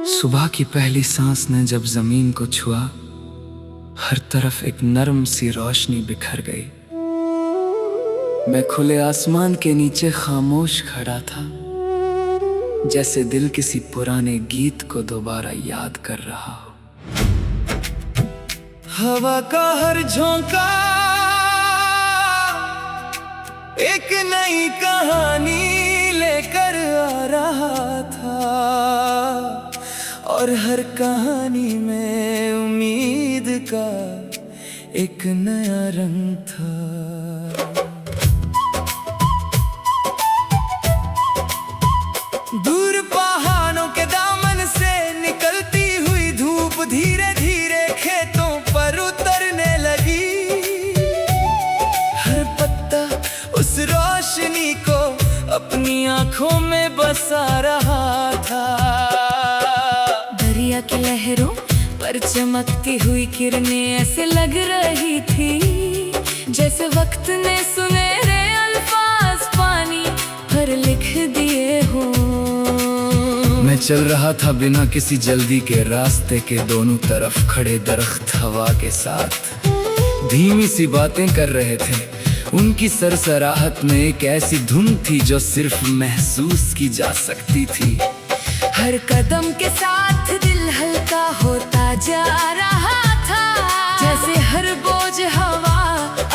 सुबह की पहली सांस ने जब जमीन को छुआ, हर तरफ एक नरम सी रोशनी बिखर गई। मैं खुले आसमान के नीचे खामोश खड़ा था, जैसे दिल किसी पुराने गीत को दोबारा याद कर रहा हो। हवा का हर झोंका एक नई कहानी लेकर आ रहा था, और हर कहानी में उम्मीद का एक नया रंग था। दूर पहाड़ों के दामन से निकलती हुई धूप धीरे धीरे खेतों पर उतरने लगी। हर पत्ता उस रोशनी को अपनी आंखों में बसा रहा था। दरिया की लहरों पर चमकती हुई किरणें ऐसे लग रही थी, जैसे वक्त ने सुनहरे अल्फाज पानी पर लिख दिए हो। मैं चल रहा था बिना किसी जल्दी के, रास्ते के दोनों तरफ खड़े दरख्त हवा के साथ धीमी सी बातें कर रहे थे। उनकी सरसराहट में एक ऐसी धुन थी जो सिर्फ महसूस की जा सकती थी। हर कदम के साथ दिल हल्का होता जा रहा था, जैसे हर बोझ हवा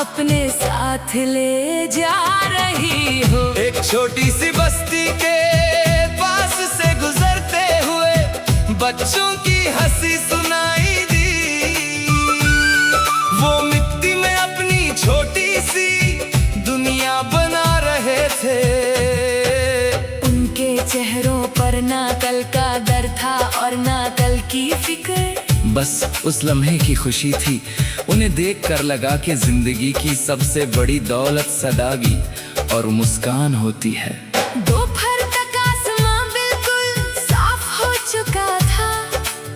अपने साथ ले जा रही हो। एक छोटी सी बस्ती के पास से गुजरते हुए बच्चों की हंसी सुनाई दी। वो मिट्टी में अपनी छोटी सी दुनिया बना रहे थे। उनके चेहरों पर ना कल का डर था और ना कल की फिक्र, बस उस लम्हे की खुशी थी। उन्हें देखकर लगा कि जिंदगी की सबसे बड़ी दौलत सदागी और मुस्कान होती है। दोपहर तक आसमां बिल्कुल साफ हो चुका था,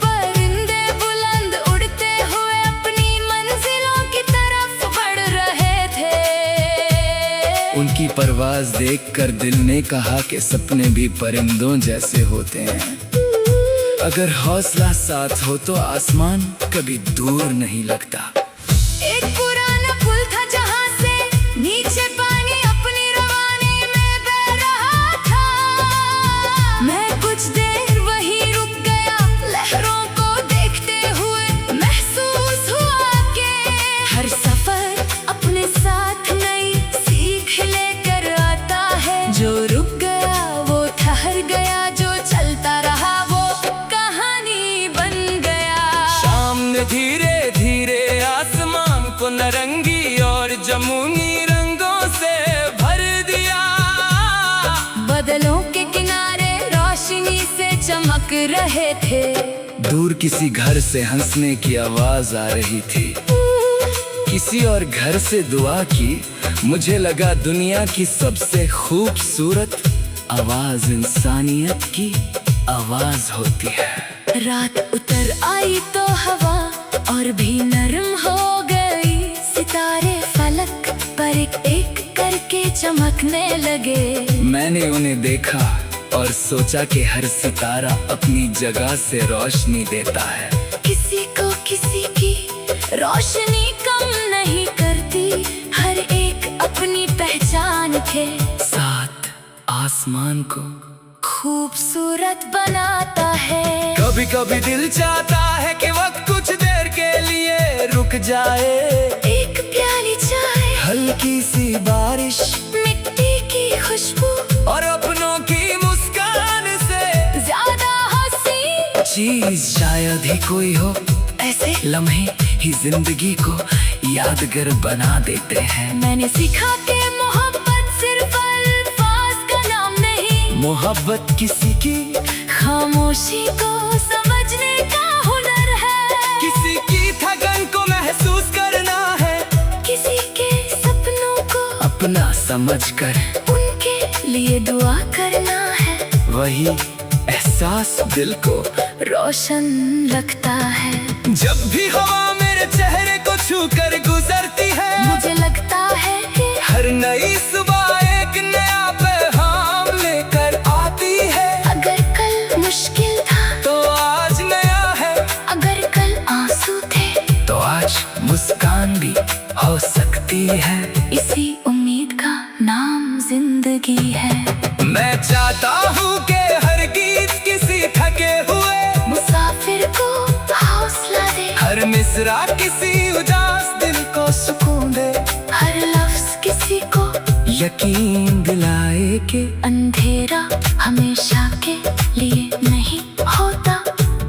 परिंदे बुलंद उड़ते हुए अपनी मंजिलों की तरफ बढ़ रहे थे। उनकी परवाज़ देखकर दिल ने कहा कि सपने भी परिंदों जैसे होते हैं। अगर हौसला साथ हो तो आसमान कभी दूर नहीं लगता। एक पुराना पुल था जहाँ से नीचे पानी अपनी रवानी में बह रहा था। मैं कुछ देर वहीं रुक गया, लहरों को देखते हुए महसूस हुआ कि हर सफर अपने साथ नई सीख लेकर आता है। जो रुक गया वो ठहर गया, जो चलता रहा वो कहानी बन गया। शाम ने धीरे धीरे आसमान को नारंगी और जमुनी रंगों से भर दिया। बादलों के किनारे रोशनी से चमक रहे थे। दूर किसी घर से हंसने की आवाज आ रही थी, किसी और घर से दुआ की। मुझे लगा दुनिया की सबसे खूबसूरत आवाज इंसानियत की आवाज होती है। रात उतर आई तो हवा और भी नरम हो गई। सितारे फलक पर एक एक करके चमकने लगे। मैंने उन्हें देखा और सोचा कि हर सितारा अपनी जगह से रोशनी देता है। किसी को किसी की रोशनी कम नहीं करती, हर एक अपनी पहचान के साथ आसमान को खूबसूरत बनाता है। कभी कभी दिल चाहता है कि वक्त कुछ देर के लिए रुक जाए। एक प्याली चाय, हल्की सी बारिश, मिट्टी की खुशबू और अपनों की मुस्कान से ज्यादा हंसी चीज शायद ही कोई हो। ऐसे लम्हे ही जिंदगी को यादगार बना देते हैं। मैंने सीखा कि मोहब्बत सिर्फ अल्फाज का नाम नहीं, मोहब्बत किसी की खामोशी को समझने का हुनर है। किसी की थकन को महसूस करना है, किसी के सपनों को अपना समझकर उनके लिए दुआ करना है। वही एहसास दिल को रोशन रखता है। जब भी हवा मेरे चेहरे को छू कर गुजरती है, मुझे लगता है कि हर नई सुबह एक नया पैगाम लेकर आती है। अगर कल मुश्किल था तो यकीन दिलाए कि अंधेरा हमेशा के लिए नहीं होता।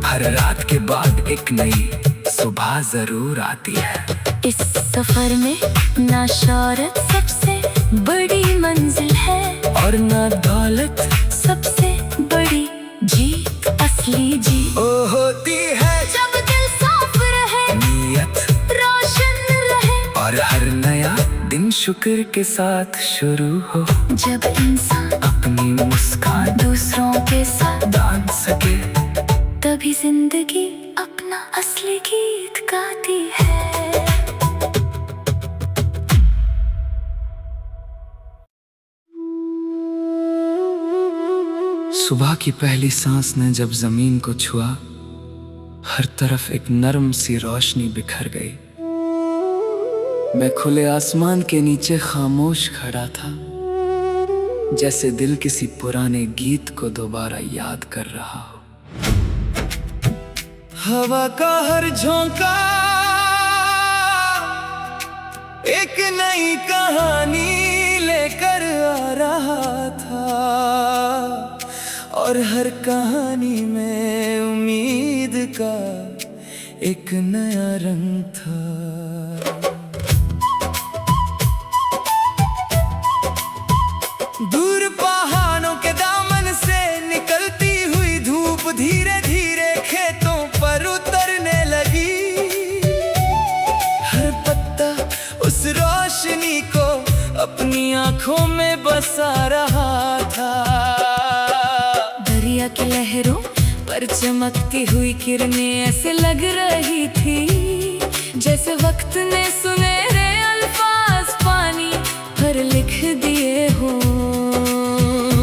हर रात के बाद एक नई सुबह जरूर आती है। इस सफर में ना शौहरत सबसे बड़ी मंजिल है, और ना दौलत सबसे बड़ी जीत असली जीत ओ होती है जब दिल साफ रहे, नीयत रोशन रहे, और हर नया दिन शुक्र के साथ शुरू हो। जब इंसान अपनी मुस्कान दूसरों के साथ बांध सके, तभी जिंदगी अपना असली गीत गाती है। सुबह की पहली सांस ने जब जमीन को छुआ, हर तरफ एक नरम सी रोशनी बिखर गई। मैं खुले आसमान के नीचे खामोश खड़ा था, जैसे दिल किसी पुराने गीत को दोबारा याद कर रहा हो। हवा का हर झोंका एक नई कहानी लेकर आ रहा था, और हर कहानी में उम्मीद का एक नया रंग था। दूर पहाड़ों के दामन से निकलती हुई धूप धीरे धीरे खेतों पर उतरने लगी। हर पत्ता उस रोशनी को अपनी आंखों में बसा रहा था। दरिया की लहरों पर चमकती हुई किरणें ऐसे लग रही थी, जैसे वक्त ने सुनहरे अल्फाज पानी पर लिख दिए हो।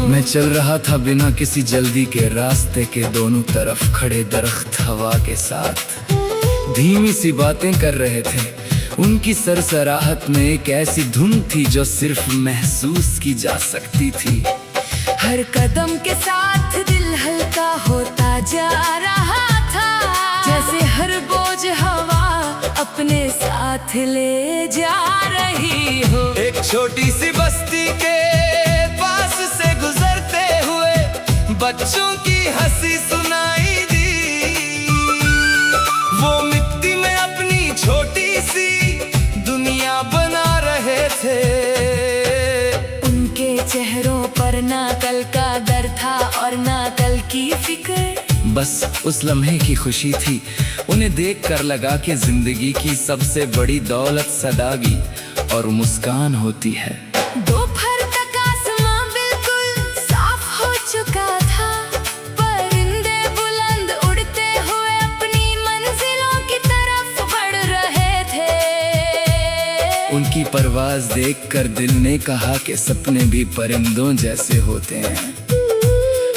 मैं चल रहा था बिना किसी जल्दी के, रास्ते के दोनों तरफ खड़े दरख्त हवा के साथ धीमी सी बातें कर रहे थे। उनकी सरसराहट में एक ऐसी धुन थी जो सिर्फ महसूस की जा सकती थी। हर कदम के साथ दिल हल्का होता जा रहा था, जैसे हर बोझ हवा अपने साथ ले जा रही हो। एक छोटी सी बस्ती के पास से गुजरते हुए बच्चों की हंसी सुनाई दी। वो मिट्टी में अपनी छोटी सी दुनिया बना रहे थे। उनके चेहरों पर ना कल का डर था और ना कल की फिक्र, बस उस लम्हे की खुशी थी। उन्हें देखकर लगा कि जिंदगी की सबसे बड़ी दौलत सदागी और मुस्कान होती है। दोपहर तक आसमां बिल्कुल साफ हो चुका था, परिंदे बुलंद उड़ते हुए अपनी मंजिलों की तरफ बढ़ रहे थे। उनकी परवाज देखकर दिल ने कहा कि सपने भी परिंदों जैसे होते हैं।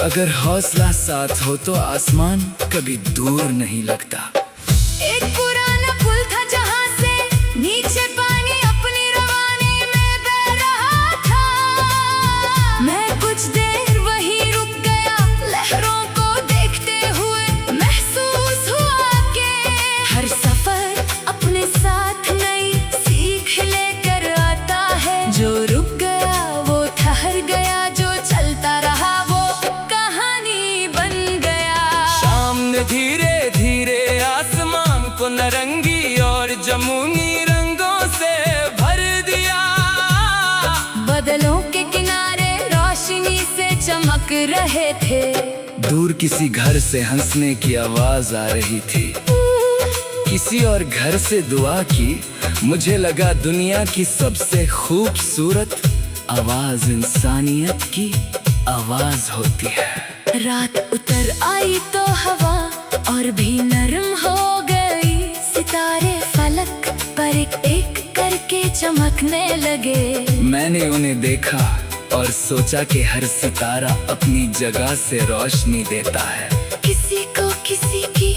अगर हौसला साथ हो तो आसमान कभी दूर नहीं लगता। एक पुराना पुल था जहाँ से नीचे पानी अपनी रवानी में बह रहा था। मैं कुछ देर वहीं रुक गया, लहरों को देखते हुए महसूस हुआ कि हर सफर अपने साथ नई सीख लेकर आता है। जो रुक गया वो ठहर गया, जो चलता रहा वो कहानी बन गया। शाम ने धीरे धीरे आसमान को नारंगी और जमुनी रंगों से भर दिया। बादलों के किनारे रोशनी से चमक रहे थे। दूर किसी घर से हंसने की आवाज आ रही थी, किसी और घर से दुआ की। मुझे लगा दुनिया की सबसे खूबसूरत आवाज इंसानियत की आवाज होती है। रात उतर आई तो हवा और भी नरम हो गई। सितारे फलक पर एक एक करके चमकने लगे। मैंने उन्हें देखा और सोचा कि हर सितारा अपनी जगह से रोशनी देता है। किसी को किसी की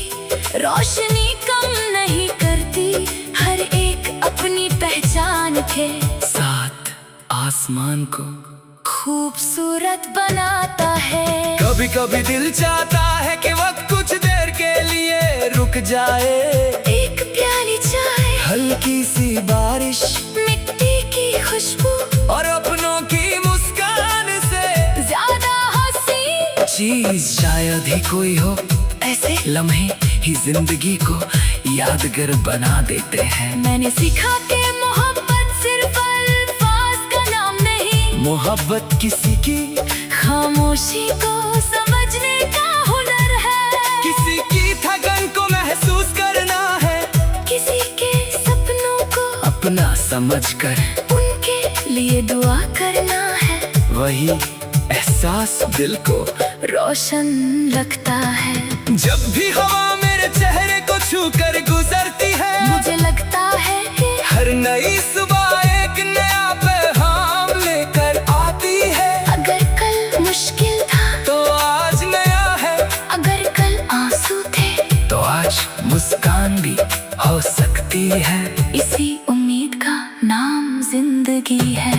रोशनी कम नहीं करती, हर एक अपनी पहचान के साथ आसमान को खूबसूरत बनाता है। कभी कभी दिल चाहता है कि वक्त कुछ देर के लिए रुक जाए। एक प्याली चाय, हल्की सी बारिश, मिट्टी की खुशबू और अपनों की चीज शायद ही कोई हो, ऐसे लम्हे ही जिंदगी को यादगार बना देते हैं। मैंने सीखा कि मोहब्बत सिर्फ अल्फाज का नाम नहीं, मोहब्बत किसी की खामोशी को समझने का हुनर है। किसी की थकन को महसूस करना है, किसी के सपनों को अपना समझकर उनके लिए दुआ करना है। वही एहसास दिल को रोशन रखता है। जब भी हवा मेरे चेहरे को छू कर गुजरती है, मुझे लगता है कि हर नई सुबह एक नया पैगाम लेकर आती है। अगर कल मुश्किल था तो आज नया है, अगर कल आंसू थे तो आज मुस्कान भी हो सकती है। इसी उम्मीद का नाम जिंदगी है।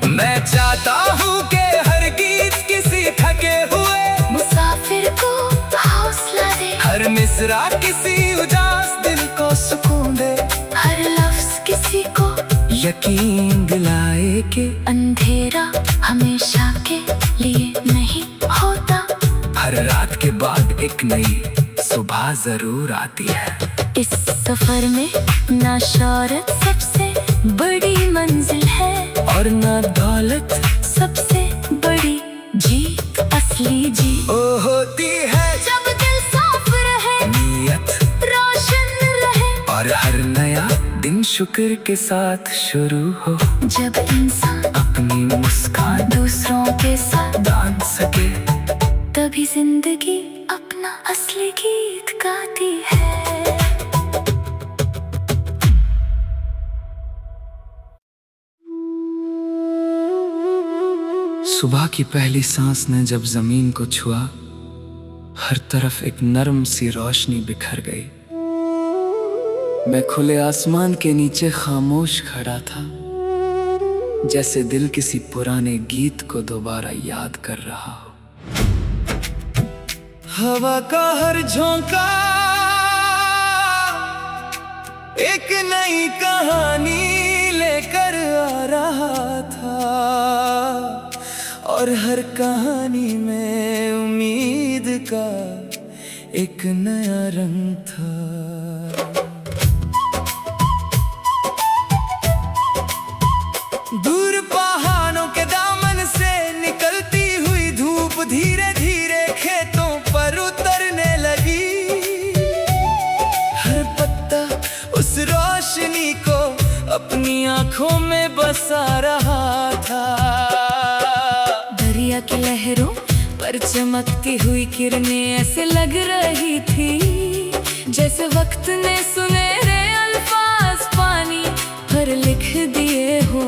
मैं चाहता हूँ कि हर गीत किसी थके हुए मुसाफिर को हौसला दे, हर मिसरा किसी उदास दिल को सुकून दे, हर लफ्ज किसी को यकीन दिलाए कि अंधेरा हमेशा के लिए नहीं होता। हर रात के बाद एक नई सुबह जरूर आती है। इस सफर में ना शौहरत सबसे बड़ी मंजिल है, और ना दौलत सबसे बड़ी जीत असली जीत ओ होती है। जब दिल साफ रहे, नीयत रोशन रहे, और हर नया दिन शुक्र के साथ शुरू हो। जब इंसान अपनी मुस्कान दूसरों के साथ बांध सके, तभी जिंदगी अपना असली गीत गाती है। सुबह की पहली सांस ने जब जमीन को छुआ, हर तरफ एक नरम सी रोशनी बिखर गई। मैं खुले आसमान के नीचे खामोश खड़ा था, जैसे दिल किसी पुराने गीत को दोबारा याद कर रहा हो। हवा का हर झोंका एक नई कहानी लेकर आ रहा था, और हर कहानी में उम्मीद का एक नया रंग था। दूर पहाड़ों के दामन से निकलती हुई धूप धीरे धीरे खेतों पर उतरने लगी। हर पत्ता उस रोशनी को अपनी आंखों में बसा रहा था। दरिया की लहरों पर चमकती हुई किरणें ऐसे लग रही थी, जैसे वक्त ने सुनहरे अल्फाज पानी पर लिख दिए हो।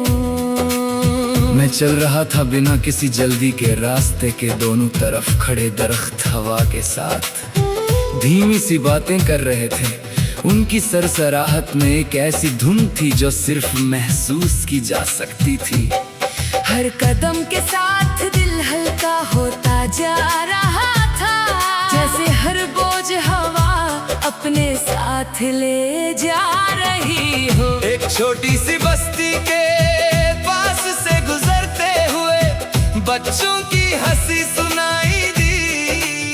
मैं चल रहा था बिना किसी जल्दी के, रास्ते के दोनों तरफ खड़े दरख्त हवा के साथ धीमी सी बातें कर रहे थे। उनकी सरसराहट में एक ऐसी धुन थी जो सिर्फ महसूस की जा सकती थी। हर कदम के साथ दिल हल्का होता जा रहा था, जैसे हर बोझ हवा अपने साथ ले जा रही हो। एक छोटी सी बस्ती के पास से गुजरते हुए बच्चों की हंसी सुनाई दी।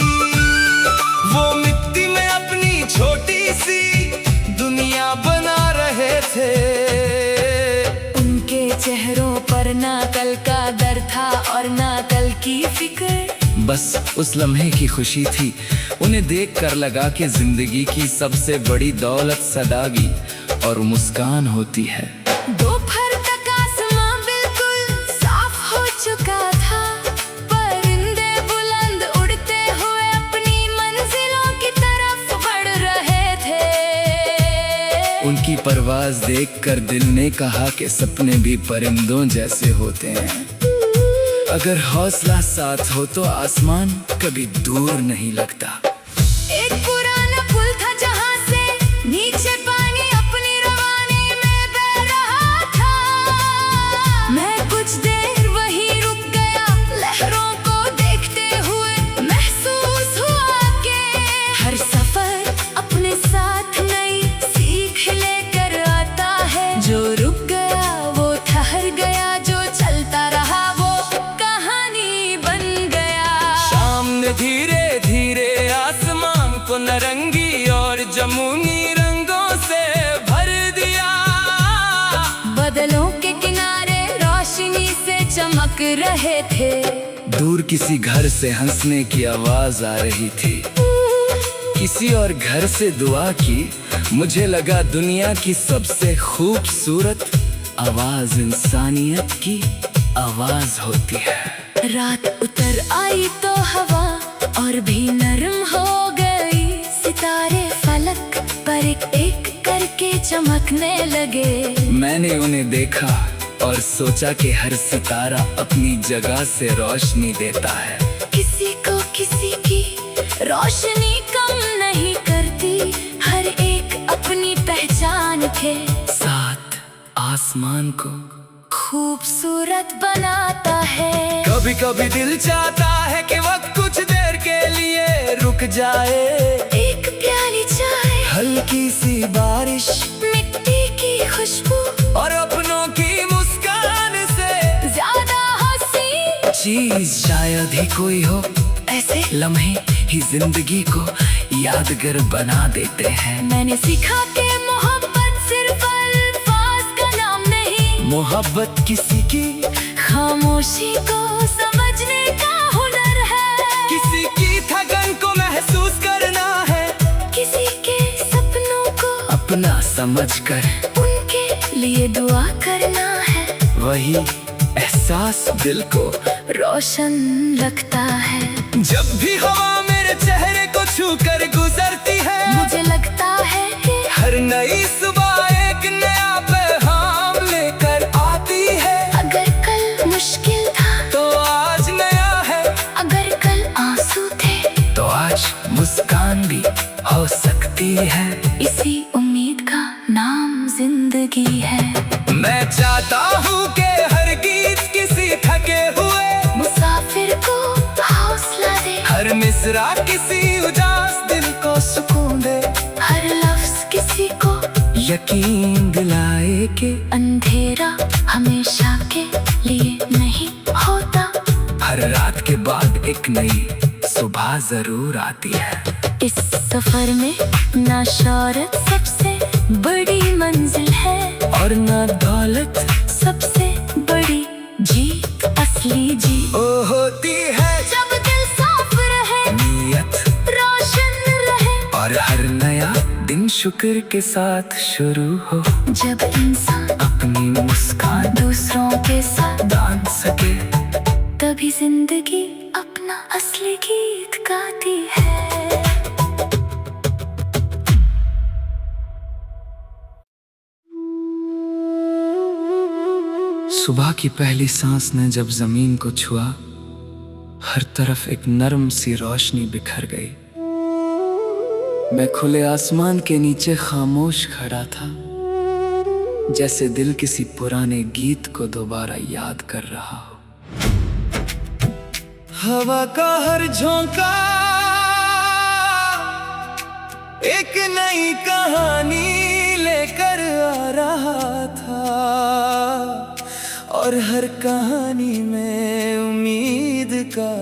वो मिट्टी में अपनी छोटी सी दुनिया बना रहे थे। उनके चेहरों पर ना कल का डर था और ना कल की फिक्र, बस उस लम्हे की खुशी थी। उन्हें देखकर लगा कि जिंदगी की सबसे बड़ी दौलत सादगी और मुस्कान होती है। दोपहर तक आसमां बिल्कुल साफ हो चुका था, परिंदे बुलंद उड़ते हुए अपनी मंजिलों की तरफ बढ़ रहे थे। उनकी परवाज देखकर दिल ने कहा कि सपने भी परिंदों जैसे होते हैं। अगर हौसला साथ हो तो आसमान कभी दूर नहीं लगता। एक पुराना पुल था जहाँ से नीचे पानी अपनी रवानी में बह रहा था। मैं कुछ देर वहीं रुक गया, लहरों को देखते हुए महसूस हुआ कि हर सफर अपने साथ नई सीख लेकर आता है। जो रुक गया वो ठहर गया, जो चलता रहा वो कहानी बन गया। शाम तूने धीरे धीरे आसमान को नारंगी और जमुनी रंगों से भर दिया। बादलों के किनारे रोशनी से चमक रहे थे। दूर किसी घर से हंसने की आवाज आ रही थी, किसी और घर से दुआ की। मुझे लगा दुनिया की सबसे खूबसूरत आवाज इंसानियत की आवाज होती है। रात उतर आई तो हवा और भी नरम हो गई। सितारे फलक पर एक एक करके चमकने लगे। मैंने उन्हें देखा और सोचा कि हर सितारा अपनी जगह से रोशनी देता है। किसी को किसी की रोशनी कम नहीं करती, हर एक अपनी पहचान के साथ आसमान को खूबसूरत बनाता है। कभी कभी दिल चाहता है कि वक्त कुछ देर के लिए रुक जाए। एक प्याली चाय, हल्की सी बारिश, मिट्टी की खुशबू और अपनों की मुस्कान से ज्यादा हंसी चीज शायद ही कोई हो। ऐसे लम्हे ही जिंदगी को यादगार बना देते हैं। मैंने सीखा कि मोहब्बत सिर्फ अल्फाज का नाम नहीं, मोहब्बत किसी की खामोशी को समझने का हुनर है। किसी की थकन को महसूस करना है, किसी के सपनों को अपना समझकर उनके लिए दुआ करना है। वही एहसास दिल को रोशन रखता है। जब भी हवा मेरे चेहरे को छू कर गुजरती है, मुझे लगता है कि हर नई सुबह एक नया पैगाम लेकर आती है। अगर कल मुश्किल था तो आज नया है, अगर कल आंसू थे तो आज मुस्कान भी हो सकती है। इसी उम्मीद का नाम जिंदगी है। मैं चाहता हूँ कि हर गीत किसी थके हुए मुसाफिर को हौसला दे, हर मिसरा किसी उदास दिल को सुकून दे। हर लफ्ज किसी को यकीन दिलाए कि अंधेरा हमेशा के लिए नहीं होता। हर रात के बाद एक नई सुबह जरूर आती है। इस सफर में ना शौहरत सबसे बड़ी मंजिल है, और ना दौलत सबसे बड़ी जीत असली जीत ओ होती है। जब दिल साफ रहे, नीयत रोशन रहे, और हर नया दिन शुक्र के साथ शुरू हो। जब इंसान अपनी मुस्कान दूसरों के साथ बांध सके, तभी जिंदगी अपना असली गीत गाती है। सुबह की पहली सांस ने जब जमीन को छुआ, हर तरफ एक नरम सी रोशनी बिखर गई। मैं खुले आसमान के नीचे खामोश खड़ा था, जैसे दिल किसी पुराने गीत को दोबारा याद कर रहा हो। हवा का हर झोंका एक नई कहानी लेकर आ रहा था, और हर कहानी में उम्मीद का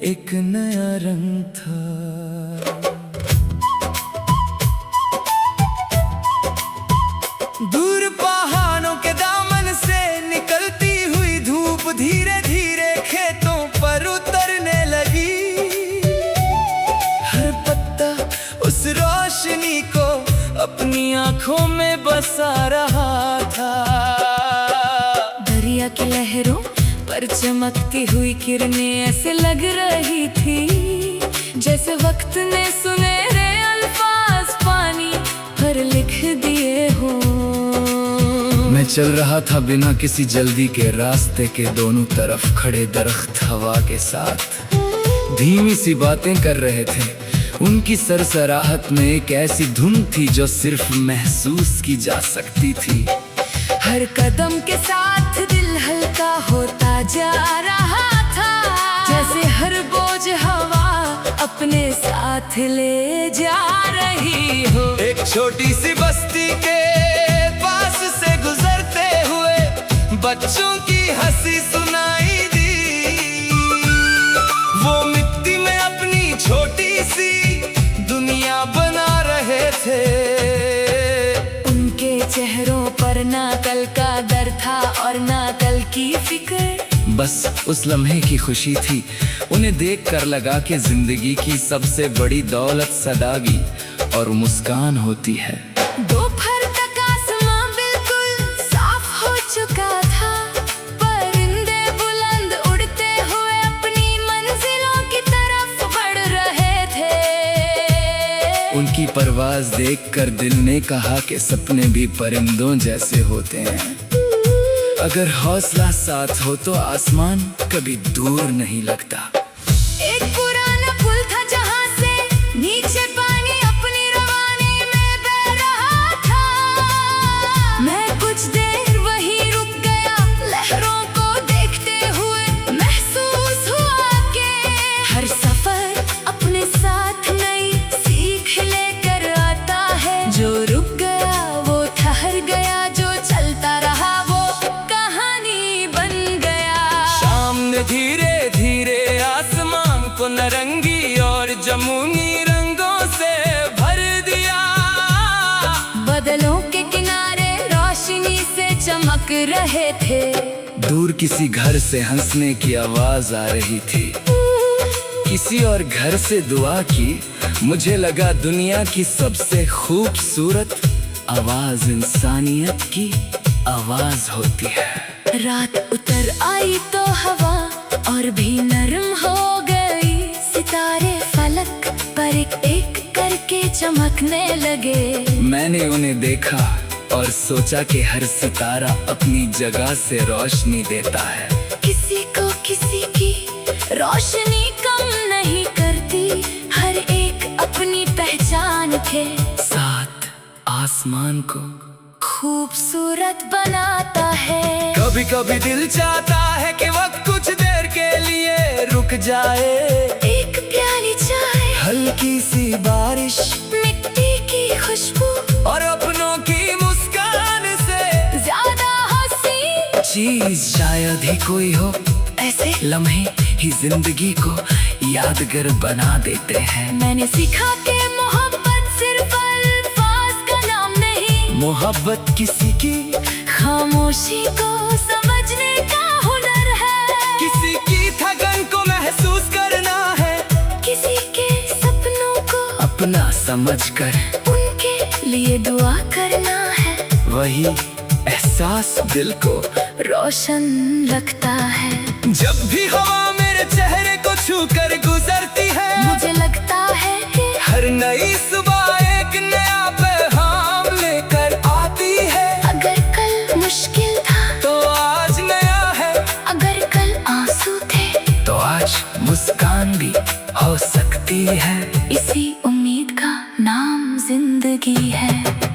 एक नया रंग था। दूर पहाड़ों के दामन से निकलती हुई धूप धीरे धीरे खेतों पर उतरने लगी। हर पत्ता उस रोशनी को अपनी आंखों में बसा रहा था। दरिया की लहरों पर चमकती हुई किरणें ऐसे लग रही थी, जैसे वक्त ने सुनहरे अल्फाज पानी पर लिख दिए हो। मैं चल रहा था बिना किसी जल्दी के, रास्ते के दोनों तरफ खड़े दरख्त हवा के साथ धीमी सी बातें कर रहे थे। उनकी सरसराहट में एक ऐसी धुन थी जो सिर्फ महसूस की जा सकती थी। हर कदम के साथ दिल हल्का होता जा रहा था, जैसे हर बोझ हवा अपने साथ ले जा रही हो। एक छोटी सी बस्ती के पास से गुजरते हुए बच्चों की हंसी सुनाई दी। वो मिट्टी फिक्र। बस उस लम्हे की खुशी थी, उन्हें देख कर लगा कि जिंदगी की सबसे बड़ी दौलत सदागी और मुस्कान होती है। दोपहर तक आसमां बिल्कुल साफ हो चुका था, परिंदे बुलंद उड़ते हुए अपनी मंजिलों की तरफ बढ़ रहे थे। उनकी परवाज देखकर दिल ने कहा कि सपने भी परिंदों जैसे होते हैं। अगर हौसला साथ हो तो आसमान कभी दूर नहीं लगता। एक पुराना पुल था जहाँ से नीचे पानी अपनी रवानी में बह रहा था। मैं कुछ देर वहीं रुक गया, लहरों को देखते हुए महसूस हुआ कि हर सफर अपने साथ नई सीख लेकर आता है। जो रुक गया वो ठहर गया, जो चलता रहा वो कहानी बन गया। शाम ने धीरे धीरे आसमान को नारंगी और जमुनी रंगों से भर दिया। बादलों के किनारे रोशनी से चमक रहे थे। दूर किसी घर से हंसने की आवाज आ रही थी, किसी और घर से दुआ की। मुझे लगा दुनिया की सबसे खूबसूरत आवाज इंसानियत की आवाज होती है। रात उतर आई तो हवा और भी नरम हो गई। सितारे फलक पर एक एक करके चमकने लगे। मैंने उन्हें देखा और सोचा कि हर सितारा अपनी जगह से रोशनी देता है। किसी को किसी की रोशनी कम नहीं करती, हर एक अपनी पहचान के साथ आसमान को खूबसूरत बनाता है। कभी कभी दिल चाहता है कि वक्त कुछ देर के लिए रुक जाए। एक प्याली चाय, हल्की सी बारिश मिट्टी की खुशबू और अपनों की मुस्कान से ज्यादा हंसी चीज शायद ही कोई हो। ऐसे लम्हे ही जिंदगी को यादगार बना देते हैं। मैंने सीखा कि मोहब्बत सिर्फ अल्फाज का नाम नहीं, मोहब्बत किसी की खामोशी को समझने का हुनर है। किसी की थकन को महसूस करना है, किसी के सपनों को अपना समझकर उनके लिए दुआ करना है। वही एहसास दिल को रोशन लगता है। जब भी हवा मेरे चेहरे को छू कर गुजरती है, मुझे लगता है कि हर नई सुबह एक नया पैगाम लेकर आती है। अगर कल मुश्किल था तो आज नया है, अगर कल आंसू थे तो आज मुस्कान भी हो सकती है। इसी उम्मीद का नाम जिंदगी है।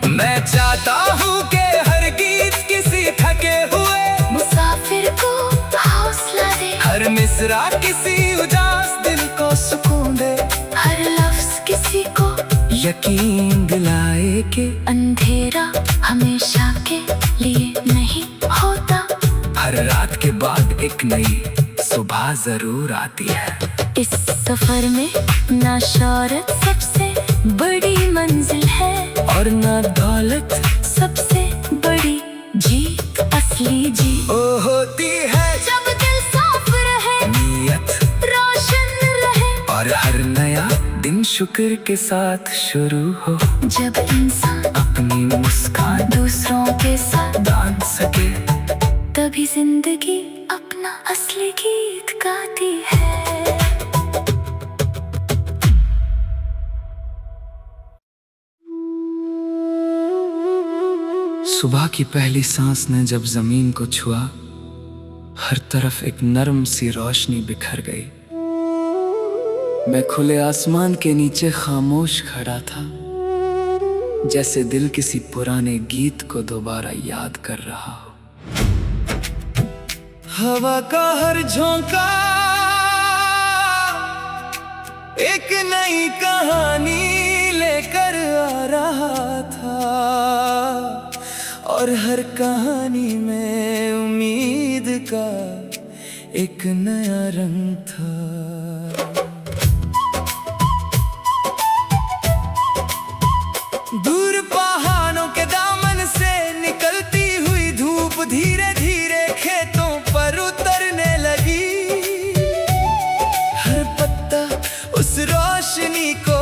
मैं चाहता हूँ कि हर गीत किसी थके हुए मुसाफिर को हौसला दे, हर मिसरा किसी उदास दिल को सुकून दे। हर लफ्ज किसी को यकीन दिलाए कि अंधेरा हमेशा के लिए नहीं होता। हर रात के बाद एक नई सुबह जरूर आती है। इस सफर में ना शौहरत सबसे बड़ी मंजिल है, और ना दौलत सबसे बड़ी जीत असली जीत ओ होती है। जब दिल साफ रहे, नीयत रोशन रहे, और हर नया दिन शुक्र के साथ शुरू हो। जब इंसान अपनी मुस्कान दूसरों के साथ बांध सके, तभी जिंदगी अपना असली गीत गाती है। सुबह की पहली सांस ने जब जमीन को छुआ, हर तरफ एक नरम सी रोशनी बिखर गई। मैं खुले आसमान के नीचे खामोश खड़ा था, जैसे दिल किसी पुराने गीत को दोबारा याद कर रहा हो। हवा का हर झोंका एक नई कहानी लेकर आ रहा था, और हर कहानी में उम्मीद का एक नया रंग था। दूर पहाड़ों के दामन से निकलती हुई धूप धीरे धीरे खेतों पर रोशनी को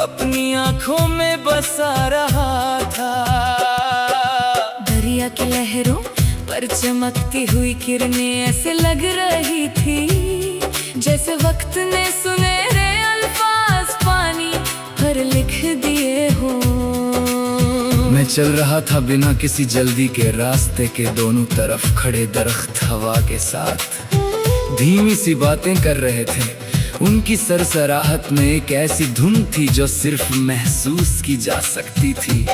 अपनी आंखों में बसा रहा था। दरिया की लहरों पर चमकती हुई किरणें ऐसे लग रही थी जैसे वक्त ने सुनहरे अल्फाज पानी पर लिख दिए हो। मैं चल रहा था बिना किसी जल्दी के, रास्ते के दोनों तरफ खड़े दरख्त हवा के साथ धीमी सी बातें कर रहे थे। उनकी सरसराहट में एक ऐसी धुन थी जो सिर्फ महसूस की जा सकती थी।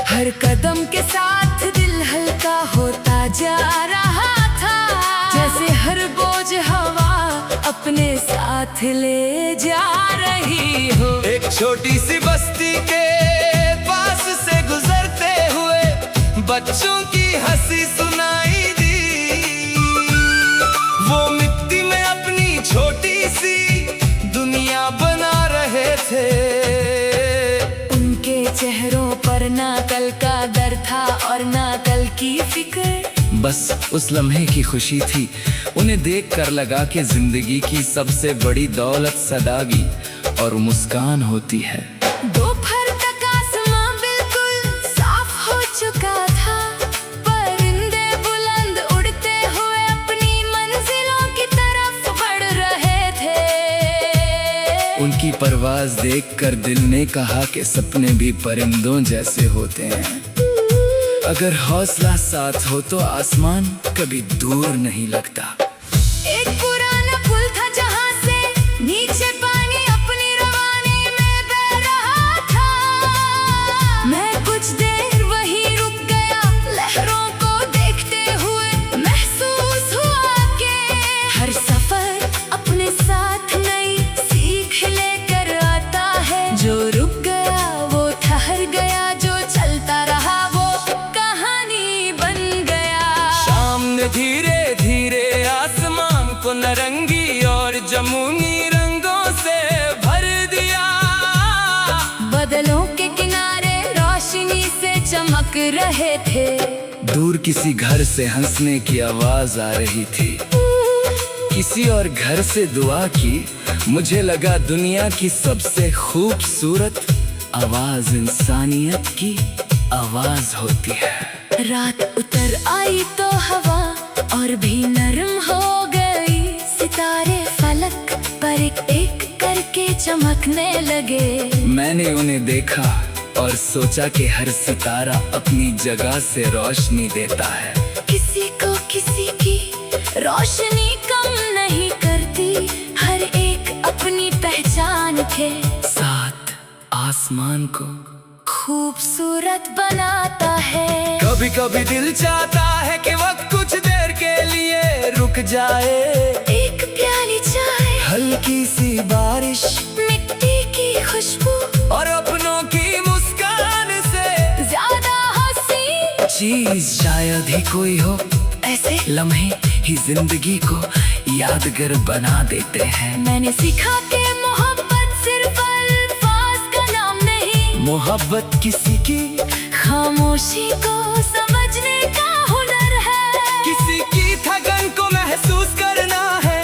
हर कदम के साथ दिल हल्का होता जा रहा था, जैसे हर बोझ हवा अपने साथ ले जा रही हो। एक छोटी सी बस्ती के पास से गुजरते हुए बच्चों की हंसी सुनाई दी। वो मिट्टी में अपनी छोटी सी दुनिया बना रहे थे। उनके चेहरों पर ना कल का डर था और ना कल की फिक्र, बस उस लम्हे की खुशी थी। उन्हें देखकर लगा कि जिंदगी की सबसे बड़ी दौलत सदागी और मुस्कान होती है। दोपहर तक आसमां बिल्कुल साफ हो चुका था, परिंदे बुलंद उड़ते हुए अपनी मंजिलों की तरफ बढ़ रहे थे। उनकी परवाज देखकर दिल ने कहा कि सपने भी परिंदों जैसे होते हैं। अगर हौसला साथ हो तो आसमान कभी दूर नहीं लगता। एक पुराना पुल था जहाँ से नीचे पानी अपनी रवानी में बह रहा था। मैं कुछ देर वहीं रुक गया, लहरों को देखते हुए महसूस हुआ कि हर सफर अपने साथ नई सीख लेकर आता है। जो रुक गया वो ठहर गया, जो चलता रहा वो कहानी बन गया। शाम ने धीरे धीरे आसमान को नारंगी और जमुनी रंगों से भर दिया। बादलों के किनारे रोशनी से चमक रहे थे। दूर किसी घर से हंसने की आवाज आ रही थी, किसी और घर से दुआ की। मुझे लगा दुनिया की सबसे खूबसूरत आवाज इंसानियत की आवाज होती है। रात उतर आई तो हवा और भी नरम हो गई। सितारे फलक पर एक एक करके चमकने लगे। मैंने उन्हें देखा और सोचा कि हर सितारा अपनी जगह से रोशनी देता है। किसी को किसी की रोशनी कम नहीं करती, हर एक अपनी पहचान के साथ आसमान को खूबसूरत बनाता है। कभी कभी दिल चाहता है कि वक्त कुछ देर के लिए रुक जाए। एक प्याली चाय, हल्की सी बारिश, मिट्टी की खुशबू और अपनों की मुस्कान से ज्यादा हंसी चीज शायद ही कोई हो। ऐसे लम्हे ही जिंदगी को यादगार बना देते हैं। मैंने सीखा कि मोहब्बत सिर्फ अल्फाज का नाम नहीं, मोहब्बत किसी की खामोशी को समझने का हुनर है। किसी की थकन को महसूस करना है,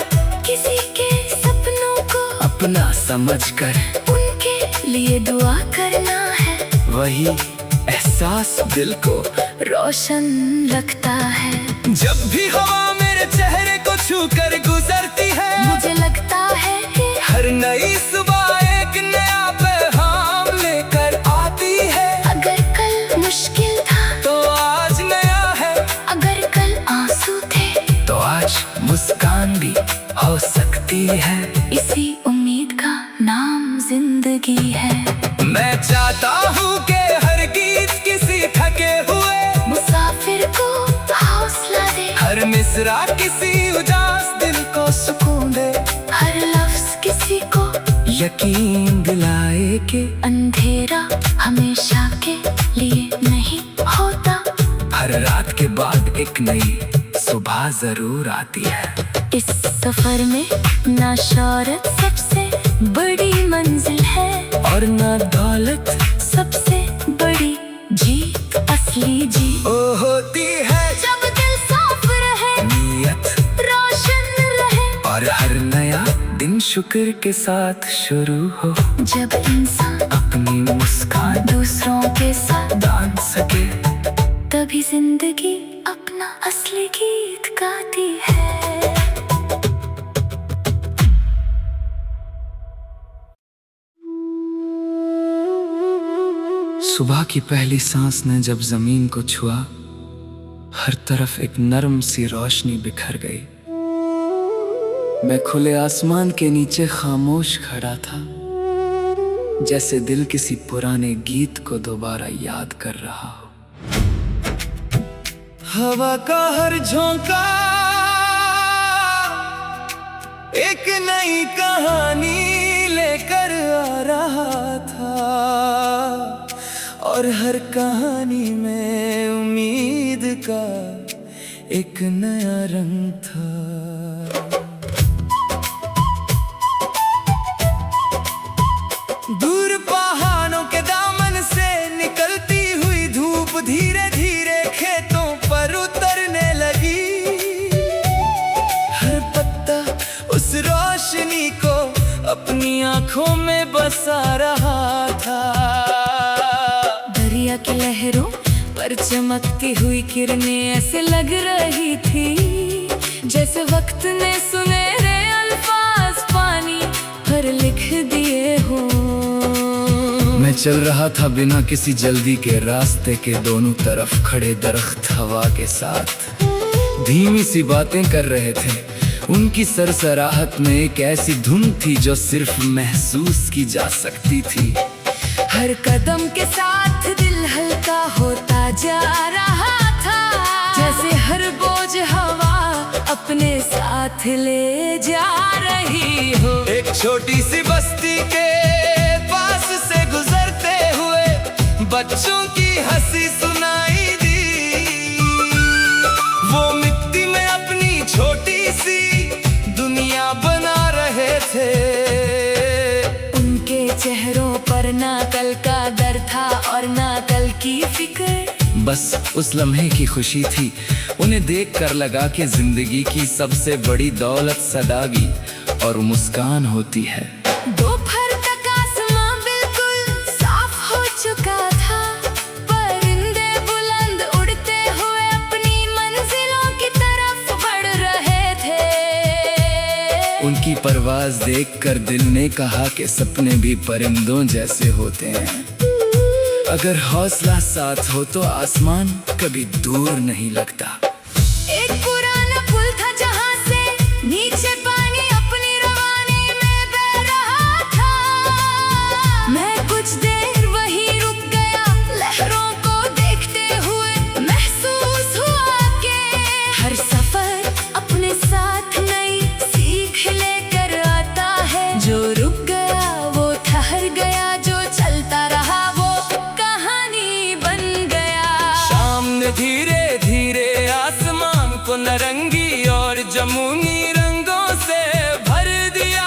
किसी के सपनों को अपना समझकर उनके लिए दुआ करना है। वही एहसास दिल को रोशन रखता है। जब भी हवा मेरे चेहरे को छू कर गुजरती है, मुझे लगता है कि हर नई सुबह एक नया पैगाम लेकर आती है। अगर कल मुश्किल था तो आज नया है, अगर कल आंसू थे तो आज मुस्कान भी हो सकती है। इसी उम्मीद का नाम जिंदगी है। मैं चाहता हूँ कि हर गीत किसी थके हुए मुसाफिर को हौसला दे, हर मिसरा किसी उदास दिल को सुकून दे, हर लफ्ज किसी को यकीन दिलाए कि अंधेरा हमेशा के लिए नहीं होता। हर रात के बाद एक नई सुबह जरूर आती है। इस सफर में ना शौहरत सबसे बड़ी मंजिल है और ना दौलत सबसे बड़ी जीत, असली जीत ओ होती है जब दिल साफ रहे, नीयत रोशन रहे और हर नया दिन शुक्र के साथ शुरू हो, जब इंसान अपनी मुस्कान दूसरों के साथ बांध सके, तभी जिंदगी अपना असली गीत गाती है। सुबह की पहली सांस ने जब जमीन को छुआ, हर तरफ एक नरम सी रोशनी बिखर गई। मैं खुले आसमान के नीचे खामोश खड़ा था, जैसे दिल किसी पुराने गीत को दोबारा याद कर रहा हो। हवा का हर झोंका एक नई कहानी लेकर आ रहा था, और हर कहानी में उम्मीद का एक नया रंग था। दूर पहाड़ों के दामन से निकलती हुई धूप धीरे धीरे खेतों पर उतरने लगी। हर पत्ता उस रोशनी को अपनी आंखों में बसा रहा था। दरिया की लहरों पर चमकती हुई किरणें ऐसे लग रही थी, जैसे वक्त ने सुनहरे अल्फाज पानी पर लिख दिए हो। मैं चल रहा था बिना किसी जल्दी के, रास्ते के दोनों तरफ खड़े दरख्त हवा के साथ धीमी सी बातें कर रहे थे। उनकी सरसराहट में एक ऐसी धुन थी जो सिर्फ महसूस की जा सकती थी। हर कदम के साथ दिल हल्का होता जा रहा था, जैसे हर बोझ हवा अपने साथ ले जा रही हो। एक छोटी सी बस्ती के पास से गुजरते हुए बच्चों की हंसी सुनाई दी। वो मिट्टी में अपनी छोटी सी दुनिया बना रहे थे। उनके चेहरों पर ना कल का डर था और ना कल की फिक्र, बस उस लम्हे की खुशी थी। उन्हें देखकर लगा कि जिंदगी की सबसे बड़ी दौलत सदागी और मुस्कान होती है। दोपहर तक आसमां बिल्कुल साफ हो चुका था, परिंदे बुलंद उड़ते हुए अपनी मंजिलों की तरफ बढ़ रहे थे। उनकी परवाज देखकर दिल ने कहा कि सपने भी परिंदों जैसे होते हैं। अगर हौसला साथ हो तो आसमान कभी दूर नहीं लगता। एक पुराना पुल था जहाँ से नीचे पानी अपनी रवानी में बह रहा था। मैं कुछ देर वहीं रुक गया, लहरों को देखते हुए महसूस हुआ कि हर सफर अपने साथ नई सीख लेकर आता है। जो रुक गया वो ठहर गया, जो चलता रहा वो कहानी बन गया। शाम ने धीरे धीरे आसमान को नारंगी और जमुनी रंगों से भर दिया।